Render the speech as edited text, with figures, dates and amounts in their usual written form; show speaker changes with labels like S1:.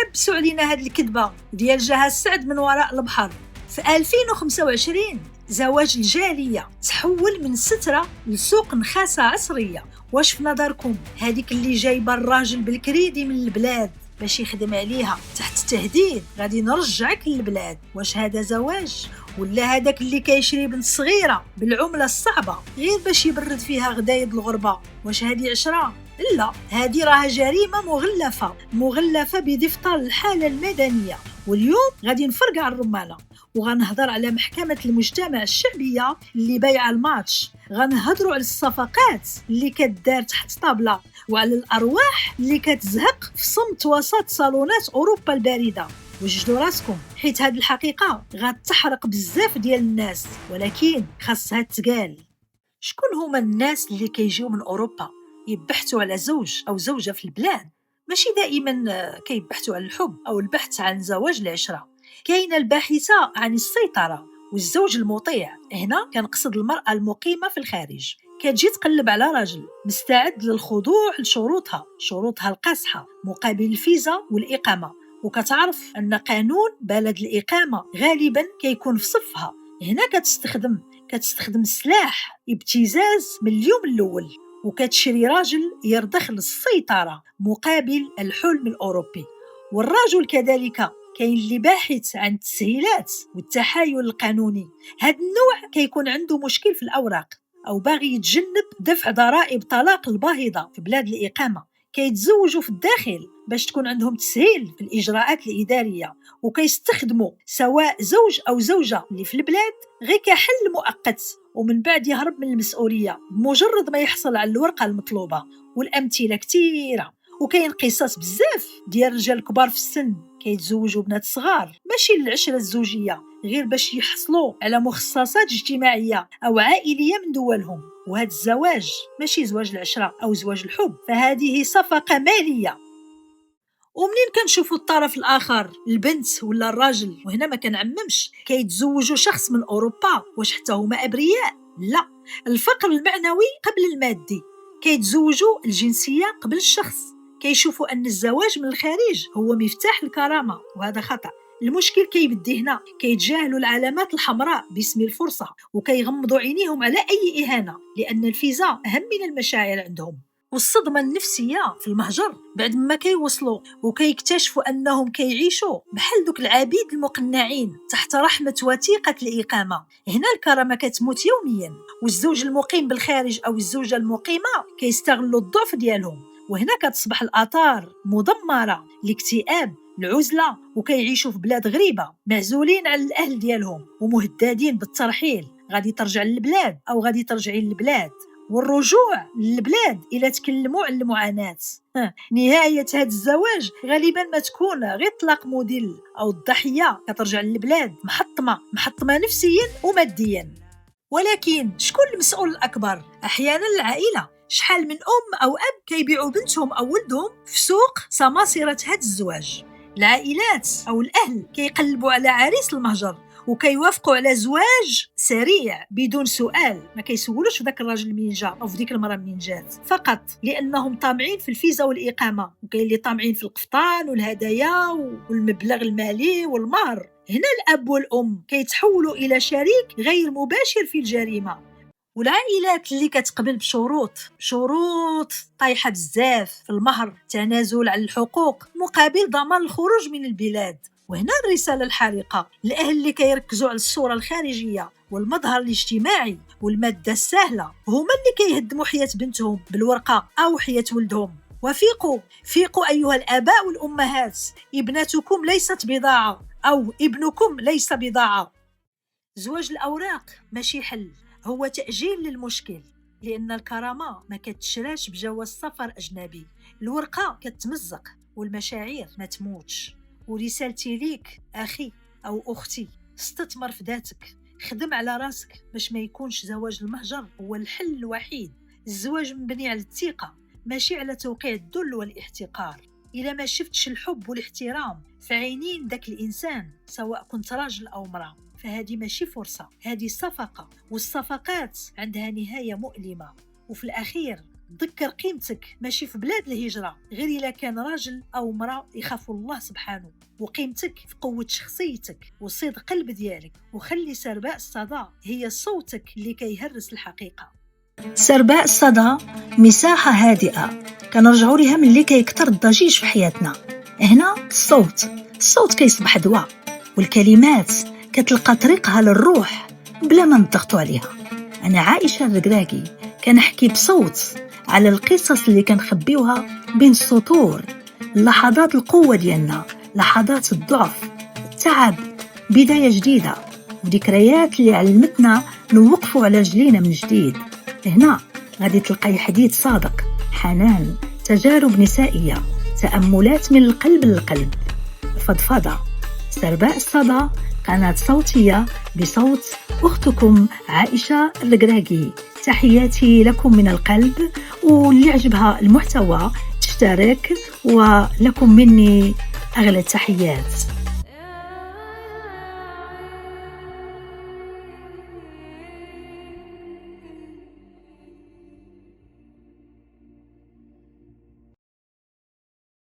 S1: لبسوا علينا هاد الكذبة ديال جهة السعد من وراء البحر. في 2025 زواج الجالية تحول من سترة لسوق نخاسة عصرية. واش في نظركم هذيك اللي جايبه الراجل بالكريدي من البلاد باش يخدم عليها تحت التهديد غادي نرجعك للبلاد، واش هذا زواج؟ ولا هذاك اللي كيشري بنت صغيرة بالعملة الصعبة غير باش يبرد فيها غدايد الغربة، واش هذه عشرة؟ لا، هذه راها جريمة مغلفة بدفتر الحالة المدنية. واليوم غادي نفرقع الرمانة وغنهضر على محكمة المجتمع الشعبية اللي بايعة الماتش، غنهضروا على الصفقات اللي كتدار تحت طابلة وعلى الأرواح اللي كتزهق في صمت وسط صالونات أوروبا الباردة. وجدوا راسكم حيت هاد الحقيقة غتحرق بزاف ديال الناس، ولكن خاصها تقال. شكون هما الناس اللي كيجيو من أوروبا يبحثوا على زوج أو زوجة في البلاد؟ ماشي دائما كيبحثوا على الحب أو البحث عن زواج العشرة. كاينه الباحثة عن السيطرة والزوج المطيع. هنا كنقصد المرأة المقيمة في الخارج كتجي تقلب على راجل مستعد للخضوع لشروطها القاصحة مقابل الفيزا والإقامة، وكتعرف أن قانون بلد الإقامة غالبا كيكون في صفها. هنا كتستخدم السلاح ابتزاز من اليوم الأول، وكتشري راجل يرضخ للسيطرة مقابل الحلم الأوروبي. والرجل كذلك كاين اللي باحث عن التسهيلات والتحايل القانوني. هذا النوع كيكون عنده مشكل في الأوراق أو باغي يتجنب دفع ضرائب طلاق الباهظة في بلاد الإقامة. كيتزوجوا في الداخل باش تكون عندهم تسهيل في الإجراءات الإدارية، وكيستخدموا سواء زوج أو زوجة اللي في البلاد غير كحل مؤقت، ومن بعد يهرب من المسؤولية بمجرد ما يحصل على الورقة المطلوبة. والأمثلة كثيرة، وكاين قصص بزاف ديال رجال كبار في السن كيتزوجوا بنات صغار ماشي للعشرة الزوجية غير باش يحصلوا على مخصصات اجتماعية أو عائلية من دولهم. وهذا الزواج ماشي زواج العشرة أو زواج الحب، فهذه صفقة مالية. ومنين كنشوفوا الطرف الآخر البنت ولا الراجل، وهنا ما كنعممش، كيتزوجوا شخص من أوروبا، واش حتى هما أبرياء؟ لا، الفقر المعنوي قبل المادي. كيتزوجوا الجنسية قبل الشخص، كيشوفوا أن الزواج من الخارج هو مفتاح الكرامة، وهذا خطأ. المشكل كيبدي هنا، كيتجاهلوا العلامات الحمراء باسم الفرصة وكيغمضوا عينيهم على أي إهانة، لأن الفيزا أهم من المشاعر عندهم. والصدمة النفسية في المهجر بعد ما كيوصلوا وكيكتشفوا أنهم كيعيشوا بحال دوك العبيد المقنعين تحت رحمة وثيقة الإقامة. هنا الكرامة كتموت يوميا، والزوج المقيم بالخارج أو الزوجة المقيمة كيستغلوا الضعف ديالهم، وهنا كتصبح الآثار مدمرة، الاكتئاب، العزلة، وكيعيشوا في بلاد غريبة معزولين عن الأهل ديالهم ومهددين بالترحيل. غادي ترجع للبلاد أو غادي ترجعي للبلاد، والرجوع للبلاد إلى تكلموا عن المعاناة. نهاية هذا الزواج غالبا ما تكون غير طلاق موديل، أو الضحية كترجع للبلاد محطمة نفسيا وماديا. ولكن شكون المسؤول الأكبر؟ أحيانا العائلة. شحال من أم أو أب كيبيعوا بنتهم أو ولدهم في سوق سماسرة هذا الزواج. العائلات أو الأهل كيقلبوا على عريس المهجر وكيوافقوا على زواج سريع بدون سؤال، ما كيسولوش في ذاك الراجل منين جا او في ديك المراه منين جات، فقط لانهم طامعين في الفيزا والاقامه. وكاين اللي طامعين في القفطان والهدايا والمبلغ المالي والمهر. هنا الاب والام كيتحولوا الى شريك غير مباشر في الجريمه. والعائلات اللي كتقبل بشروط طايحه بزاف في المهر، تنازل عن الحقوق مقابل ضمان الخروج من البلاد. وهنا الرسالة الحارقة، الأهل اللي كيركزوا على الصورة الخارجية والمظهر الاجتماعي والمادة السهلة هما اللي كيهدموا حياة بنتهم بالورقة أو حياة ولدهم. وفيقوا أيها الآباء والأمهات، ابنتكم ليست بضاعة أو ابنكم ليس بضاعة. زواج الأوراق ماشي حل، هو تأجيل للمشكل، لأن الكرامة ما كتشراش بجواز سفر أجنبي. الورقة كتمزق والمشاعر ما تموتش. ورسالتي ليك أخي أو أختي، استثمر في ذاتك، خدم على راسك باش ما يكونش زواج المهجر هو الحل الوحيد. الزواج مبني على الثقة ماشي على توقيع الذل والاحتقار. إلا ما شفتش الحب والاحترام في عينين ذاك الإنسان سواء كنت راجل أو امرأة، فهذه ماشي فرصة، هذه صفقة، والصفقات عندها نهاية مؤلمة. وفي الأخير تذكر قيمتك ماشي في بلاد الهجرة غير إلا كان راجل أو مرأة يخافوا الله سبحانه، وقيمتك في قوة شخصيتك وصدق قلب ديالك. وخلي سرباء الصدى هي صوتك اللي كيهرس الحقيقة. سرباء الصدى مساحة هادئة كنرجعوا ليها ملي كيكتر الضجيج في حياتنا. هنا الصوت كيصبح دواء، والكلمات كتلقى طريقها للروح بلا ما نضغطوا عليها. أنا عائشة الركراكي كنحكي بصوت على القصص اللي كنخبيوها بين السطور، لحظات القوة ديالنا، لحظات الضعف، التعب، بداية جديدة، وذكريات اللي علمتنا نوقفوا على رجلينا من جديد. هنا غادي تلقاي حديث صادق، حنان، تجارب نسائية، تأملات من القلب للقلب، فضفضة. سرباء الصدى، قناة صوتية بصوت أختكم عائشة الركراكي. تحياتي لكم من القلب، واللي عجبها المحتوى تشترك، ولكم مني أغلى التحيات.